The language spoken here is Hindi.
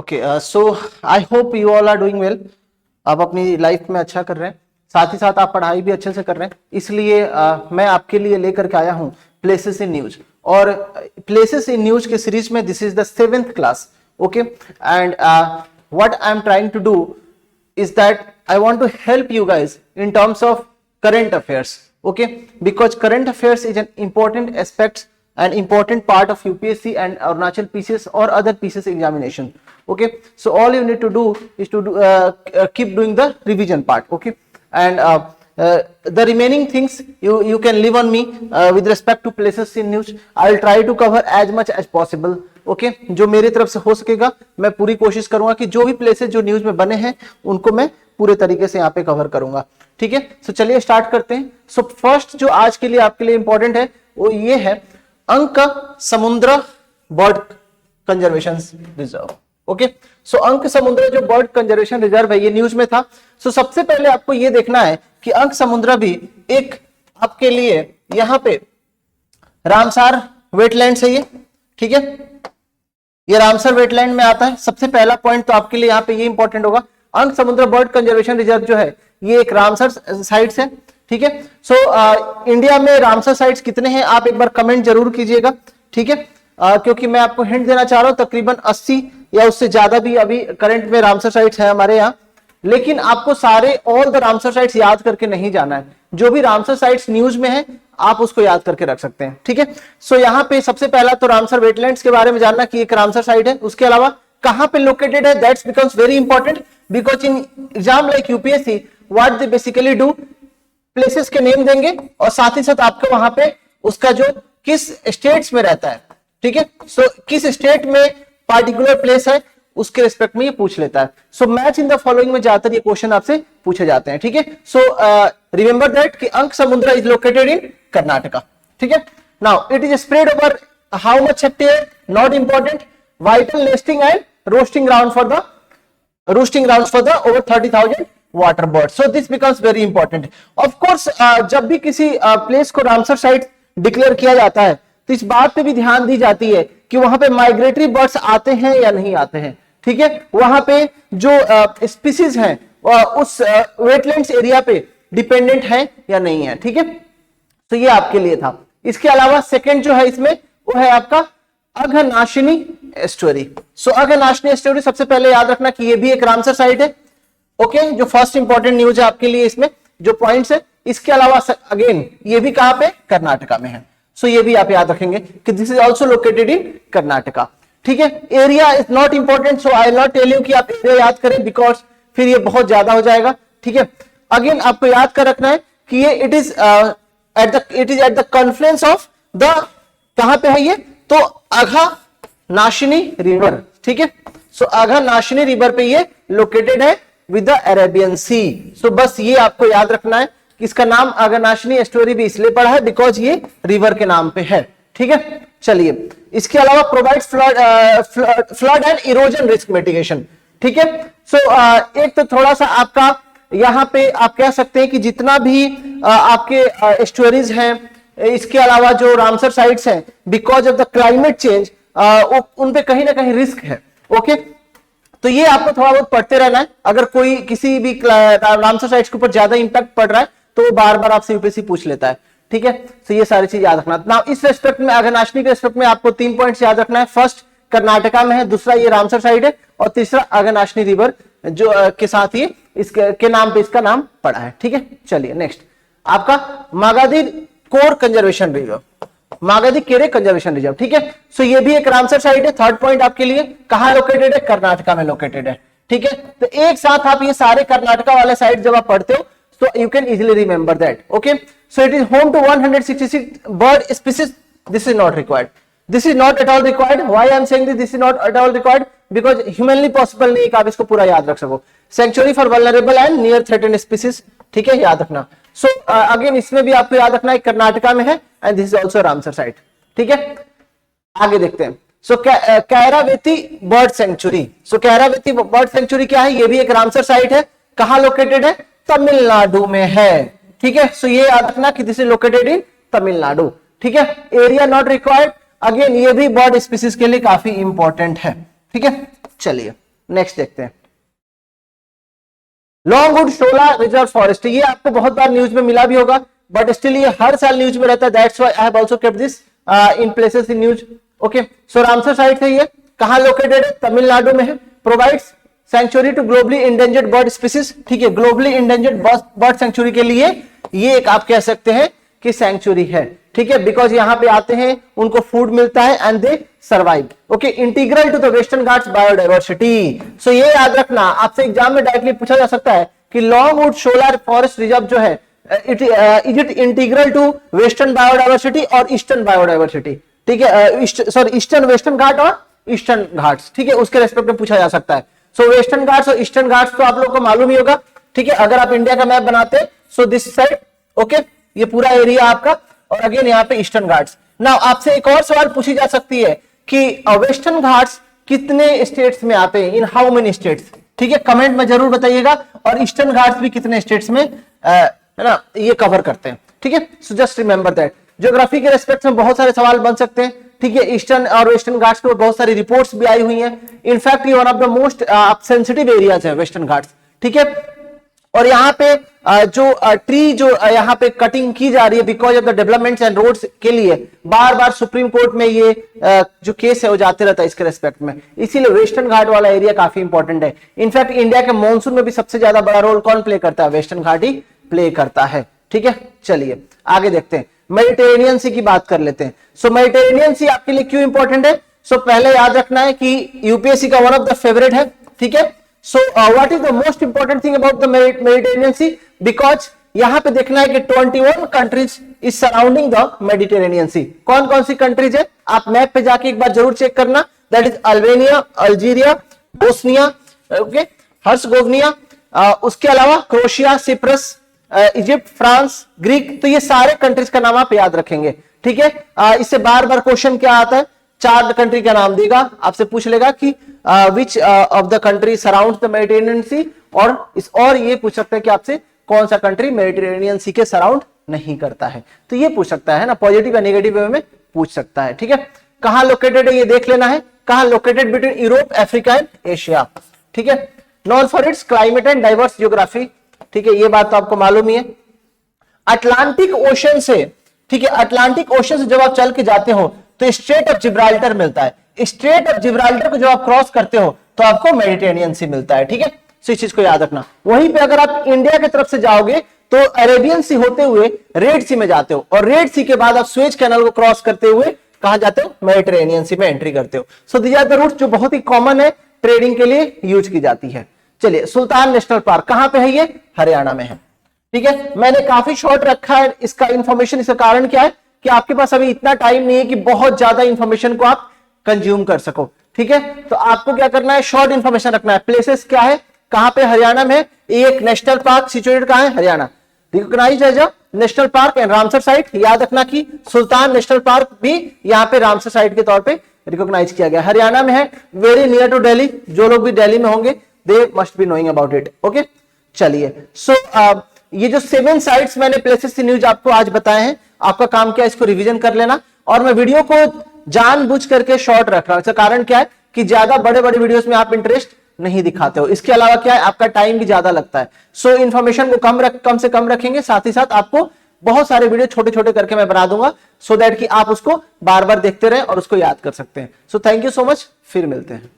Okay, so I hope you all are doing well. आप अपनी लाइफ में अच्छा कर रहे हैं, साथ ही साथ आप पढ़ाई भी अच्छे से कर रहे हैं। इसलिए मैं आपके लिए लेकर के आया हूं प्लेसेस इन न्यूज। और प्लेसेस इन न्यूज के सीरीज में this is the 7th class. Okay, and what I am trying to do is that I want to help you guys in terms of current affairs, okay, because current affairs is an important aspect and important part of UPSC and Arunachal PCS or other PCS examination. Okay, so all you need to do is to keep doing the revision part, okay, and the remaining things you can leave on me with respect to places in news. I'll try to cover as much as possible. Okay जो मेरी तरफ से हो सकेगा मैं पूरी कोशिश करूंगा कि जो भी प्लेसेस जो न्यूज में बने हैं उनको मैं पूरे तरीके से यहाँ पे कवर करूंगा। ठीक है, सो चलिए स्टार्ट करते हैं। सो फर्स्ट जो आज के लिए आपके लिए इंपॉर्टेंट है वो ये है अंक समुद्र बर्ड कंजर्वेशन रिजर्व। ओके, सो अंक समुद्र जो बर्ड कंजर्वेशन रिजर्व है ये न्यूज में था। सो सबसे पहले आपको ये देखना है कि अंक समुद्र भी एक आपके लिए यहाँ पे रामसार वेटलैंड है ये। ठीक है, ये रामसर वेटलैंड में आता है। सबसे पहला पॉइंट तो आपके लिए यहाँ पे ये इंपॉर्टेंट होगा, अंक समुद्र बर्ड कंजर्वेशन रिजर्व जो है ये एक रामसर साइट्स है। ठीक है, सो इंडिया में रामसर साइट्स कितने हैं आप एक बार कमेंट जरूर कीजिएगा। ठीक है, क्योंकि मैं आपको हिंट देना चाह रहा हूं तकरीबन 80 या उससे ज्यादा भी अभी करंट में रामसर साइट्स है हमारे यहाँ। लेकिन आपको सारे ऑल द रामसर साइट्स याद करके नहीं जाना है, जो भी रामसर साइट्स न्यूज में है आप उसको याद करके रख सकते हैं। ठीक है, सो यहाँ पे सबसे पहला तो रामसर वेटलैंड्स के बारे में जानना कि एक रामसर साइट है, उसके अलावा कहां पे लोकेटेड है that's becomes very important because in exam like UPSC what they basically do places के नेम देंगे और साथ ही साथ आपको वहां पे उसका जो किस स्टेट्स में रहता है। ठीक है, सो किस स्टेट में पार्टिकुलर प्लेस है उसके रिस्पेक्ट में ये पूछ लेता है। So match in the following में ज्यादातर ये क्वेश्चन आपसे पूछे जाते हैं। ठीक है, सो रिमेंबर दैट कि अंक समुद्र इज लोकेटेड इन कर्नाटका। ठीक है, now it is spread over how much hectare not important, vital nesting and roasting ground for the over 30,000 water bird. So this becomes very important. Of course जब भी किसी प्लेस को रामसर साइट डिक्लेयर किया जाता है तो इस बात पे भी ध्यान दी जाती है कि वहां पे माइग्रेटरी बर्ड्स आते हैं या नहीं आते हैं। ठीक है, वहां पे जो स्पीसीज हैं उस वेटलैंड्स एरिया पे डिपेंडेंट है या नहीं है। ठीक है, तो ये आपके लिए था। इसके अलावा सेकंड जो है इसमें वो है आपका अघनाशिनी एस्टुअरी। सो अघनाशिनी एस्टुअरी सबसे पहले याद रखना कि ये भी एक रामसर साइट है। ओके, जो फर्स्ट इंपॉर्टेंट न्यूज है आपके लिए इसमें जो पॉइंट्स है। इसके अलावा अगेन ये भी कहां पे कर्नाटका में है। सो ये भी आप याद रखेंगे कि this is also located in Karnataka. ठीक है, area is not important so I will not tell you कि आप एरिया याद करें बिकॉज फिर ये बहुत ज्यादा हो जाएगा। ठीक है, अगेन आपको याद कर रखना है कि ये it is at the Confluence of the कहां पे है ये तो अघनाशिनी रिवर। ठीक है, सो अघनाशिनी रिवर पे ये लोकेटेड है विद द अरेबियन सी। सो बस ये आपको याद रखना है कि इसका नाम अघनाशिनी एस्टुअरी भी इसलिए पड़ा है बिकॉज ये रिवर के नाम पे है। ठीक है, चलिए इसके अलावा provides flood and erosion risk mitigation. ठीक है, सो एक तो थोड़ा सा आपका यहाँ पे आप कह सकते हैं कि जितना भी आपके एस्टुअरीज हैं, इसके अलावा जो रामसर साइट्स हैं because of the climate change उन पे कहीं ना कहीं रिस्क है। ओके, तो ये आपको थोड़ा बहुत पढ़ते रहना है। अगर कोई किसी भी रामसर साइट्स के ऊपर ज्यादा इंपैक्ट पड़ रहा है तो वो बार बार आपसे यूपीएससी पूछ लेता है। ठीक है, तो ये सारी चीज याद रखना। नाउ इस रेस्पेक्ट में अघनाशिनी के रेस्पेक्ट में आपको 3 पॉइंट्स याद रखना है। फर्स्ट कर्नाटका में है, दूसरा ये रामसर साइट है और तीसरा अघनाशिनी रिवर जो के साथ ये इसके नाम पे इसका नाम पड़ा है। ठीक है, चलिए नेक्स्ट आपका मागादी कोर कंजर्वेशन रिजर्व, मागादी केरे कंजर्वेशन रिजर्व। ठीक है, सो ये भी एक रामसर साइट है। थर्ड पॉइंट आपके लिए कहां लोकेटेड है, कर्नाटका में लोकेटेड है। ठीक है, तो एक साथ आप ये सारे कर्नाटका वाले साइट जब आप पढ़ते हो so you can easily remember that. Okay, so it is home to 166 bird species. This is not required. This is not at all required. Why I am saying this is not at all required? Because humanly possible नहीं कि आप इसको पूरा याद रख सको। Sanctuary for vulnerable and near threatened species. ठीक है, याद रखना। So again इसमें भी आपको याद रखना है कर्नाटका में है and this is also Ramsar site. ठीक है, आगे देखते हैं। So Karaiveti bird sanctuary. So Karaiveti bird sanctuary क्या है, ये भी एक रामसर साइट है। कहां लोकेटेड है, तमिलनाडु में है। ठीक है, सो ये याद रखना कि this is located in Tamil Nadu. ठीक है, एरिया नॉट रिक्वायर्ड। अगेन ये भी बर्ड स्पीसीज के लिए काफी इंपॉर्टेंट है। ठीक है, चलिए नेक्स्ट देखते हैं, लॉन्गवुड शोला रिजर्व फॉरेस्ट, ये आपको बहुत बार न्यूज में मिला भी होगा, बट स्टिल ये हर साल न्यूज में रहता है, that's why I have also kept this in places in news. Okay, so Ramsar site है ये, कहां लोकेटेड है, तमिलनाडु में है, provides sanctuary to globally endangered bird species, ठीक है, ग्लोबली इंडेंजर्ड बर्ड सैंक्चुरी के लिए ये एक आप कह सकते हैं कि सैंक्चुरी है, ठीक है, बिकॉज यहां पे आते हैं, उनको फूड मिलता है and they survive. Okay, integral to the Western Ghats biodiversity, so ये याद रखना, आपसे एग्जाम में डायरेक्टली पूछा जा सकता है कि लॉन्गवुड शोला फॉरेस्ट रिजर्व जो है is it integral to western biodiversity और ईस्टर्न बायोडाइवर्सिटी, ठीक है, सॉरी ईस्टर्न वेस्टर्न घाट और ईस्टर्न घाट्स, ठीक है, उसके रेस्पेक्ट में पूछा जा सकता है। सो वेस्टर्न घाट्स और ईस्टर्न घाट्स तो आप लोगों को मालूम ही होगा, ठीक है, अगर आप इंडिया का मैप बनाते हैं, सो दिस साइड, ओके, ये पूरा एरिया आपका, और अगेन यहाँ पे ईस्टर्न घाट्स। नाउ आपसे एक और सवाल पूछी जा सकती है कि वेस्टर्न घाट्स कितने स्टेट्स में आते हैं, इन हाउ मेनी स्टेट्स, ठीक है, कमेंट में जरूर बताइएगा, और ईस्टर्न घाट्स भी कितने स्टेट्स में है ना ये कवर करते हैं, ठीक है, so just remember that. Geography के रेस्पेक्ट में बहुत सारे सवाल बन सकते हैं, ठीक है, ईस्टर्न और वेस्टर्न घाट्स के बहुत सारी रिपोर्ट्स भी आई हुई हैं, इनफैक्ट ये one of the most sensitive areas है वेस्टर्न घाट्स, ठीक है, और यहाँ पे जो ट्री जो यहाँ पे कटिंग की जा रही है because of the developments and roads के लिए, बार बार सुप्रीम कोर्ट में ये जो केस है वो जाते रहता है इसके रेस्पेक्ट में, इसीलिए वेस्टर्न घाट वाला एरिया काफी इंपॉर्टेंट है। इनफैक्ट इंडिया के मॉनसून में भी सबसे ज्यादा बड़ा रोल कौन प्ले करता है, वेस्टर्न घाट ही प्ले करता है, ठीक है। चलिए आगे देखते हैं, मेडिटेरेनियन सी की बात कर लेते हैं। सो मेडिटेरेनियन सी आपके लिए क्यों इंपॉर्टेंट है, सो पहले याद रखना है कि यूपीएससी का वन ऑफ द फेवरेट है, ठीक है। So what is the most important thing about the Mediterranean sea, because यहां पे देखना है कि 21 countries is surrounding the Mediterranean sea. कौन कौन सी कंट्रीज है, आप मैप पे जाके एक बार जरूर चेक करना, that is Albania, Algeria, Bosnia, okay, हर्सगोविना, उसके अलावा Croatia, Cyprus, Egypt, France, Greek, तो ये सारे कंट्रीज का नाम आप याद रखेंगे, ठीक है। इससे बार बार क्वेश्चन क्या आता है, 4 कंट्री का नाम देगा, आपसे पूछ लेगा कि which of the country surrounds the Mediterranean sea, और ये पूछ सकता है कि आपसे कौन सा कंट्री मेडिटेरेनियन सी के सराउंड नहीं करता है, तो ये पूछ सकता है ना, पॉजिटिव या नेगेटिव वे में पूछ सकता है, ठीक है। कहां लोकेटेड है ये देख लेना है, कहां located between Europe, Africa and Asia, ठीक है। Known for its climate and diverse geography, ठीक है, ये बात तो आपको मालूम ही है। अटलांटिक ओशन से, ठीक है, अटलांटिक ओशन से जब आप चल के जाते हो तो स्ट्रेट ऑफ जिब्राल्टर मिलता है, स्ट्रेट ऑफ जिब्राल्टर को जब आप क्रॉस करते हो तो आपको मेडिटेरेनियन सी मिलता है, ठीक है। इस चीज को याद रखना। वहीं पे अगर आप इंडिया की तरफ से जाओगे तो अरेबियन सी होते हुए रेड सी में जाते हो, और रेड सी के बाद आप स्वेज कैनल को क्रॉस करते हुए कहां जाते हो, मेडिटेरेनियन सी में एंट्री करते हो। So these are the routes जो बहुत ही कॉमन है, ट्रेडिंग के लिए यूज की जाती है। चलिए, सुल्तान नेशनल पार्क कहां पे है, ये हरियाणा में है, ठीक है। मैंने काफी शॉर्ट रखा है इसका इंफॉर्मेशन, इसका कारण क्या है कि आपके पास अभी इतना टाइम नहीं है कि बहुत ज्यादा इंफॉर्मेशन को आप कंज्यूम कर सको, ठीक है। तो आपको क्या करना है, शॉर्ट इंफॉर्मेशन रखना है। प्लेसेस क्या है, कहां पे, हरियाणा में, एक नेशनल पार्क सिचुएटेड कहां है, Haryana, recognised as a national park and Ramsar site. याद रखना कि सुल्तान नेशनल पार्क भी यहाँ पे रामसर साइट के तौर पे रिकॉग्नाइज किया गया, हरियाणा में है, वेरी नियर टू दिल्ली। जो लोग भी दिल्ली में होंगे they must be knowing about it, okay. चलिए, सो ये जो 7 साइट्स मैंने प्लेसेस की न्यूज आपको आज बताए हैं, आपका काम क्या है, इसको रिवीजन कर लेना। और मैं वीडियो को जानबूझ करके शॉर्ट रख रहा हूं, इसका कारण क्या है कि ज्यादा बड़े बड़े वीडियोस में आप इंटरेस्ट नहीं दिखाते हो। इसके अलावा क्या है, आपका टाइम भी ज्यादा लगता है। सो इन्फॉर्मेशन को कम से कम रखेंगे, साथ ही साथ आपको बहुत सारे वीडियो छोटे छोटे करके मैं बना दूंगा, सो दैट कि आप उसको बार बार देखते रहे और उसको याद कर सकते हैं। So thank you so much, फिर मिलते हैं।